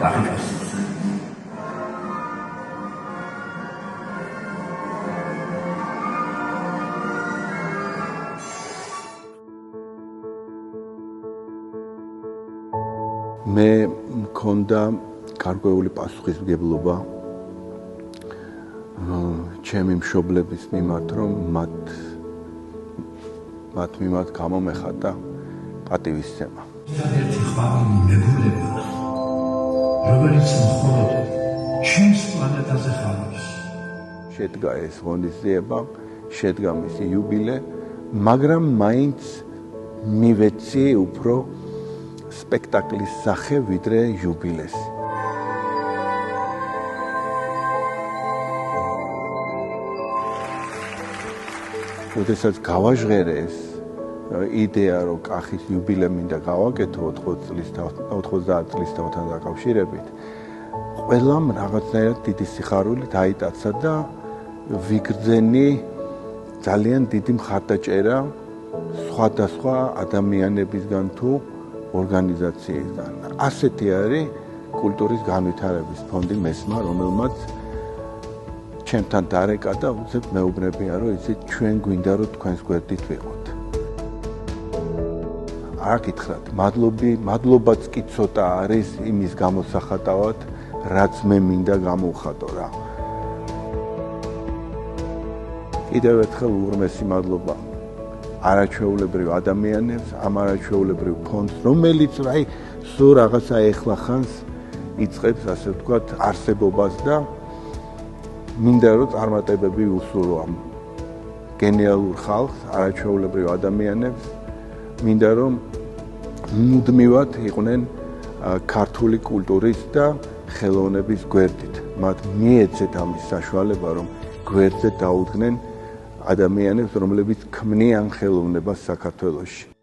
დახინავსებს. მე მქონდა გარკვეული პასუხისმგებლობა ჩემი მშობლების მიმართ, რომ მათ მიმართ გამომეხატა პატივისცემა. ერთი ხვამილი მეგობრება, რომელიც მხოლოდ ჩვენს პლანეტაზე ხარობს. შედგა ეს ღონისძიება, შედგა მისი იუბილე, მაგრამ მაინც მივეცი უფრო სპექტაკლის სახე ვიდრე იუბილესი. როდესაც გავაჟღერეს იდეა, რომ კახის იუბილე მინდა გავაკეთო 90 წლისთან დაკავშირებით, ყველამ რაღაცნაირად დიდი სიხარულით აიტაცა და ვიგრძენი ძალიან დიდი მხარდაჭერა სხვადასხვა ადამიანებისგან თუ ორგანიზაციისგან. ასეთი არის კულტურის განვითარების ფონდი მესმა, რომელმაც ჩემთან დარეკა და უცებ მეუბნებია, რომ იცით, ჩვენ გვინდა რომ თქვენს გვერდით ვიყოთ. არ გითხრათ, მადლობაც კი ცოტა არის იმის გამოსახატავად, რაც მე მინდა გამოვხატო რა. კიდევ ერთხელ უღრმესი მადლობა არაჩვეულებრივ ადამიანებს, ამ არაჩვეულებრივ ფონდს, რომელიც სულ რაღაცა ეხლახანს იწყებს, ასე ვთქვათ, არსებობას და მინდა რომ წარმატებები უსურვო ამ გენიალურ ხალხს, არაჩვეულებრივ ადამიანებს, მინდა რომ მუდმივად იყვნენ ქართული კულტურის და ხელოვნების გვერდით. მათ მიეცეთ ამის საშუალება, რომ გვერდზე დაუდგნენ ადამიანებს, რომლებიც ქმნიან ხელოვნებას საქართველოში.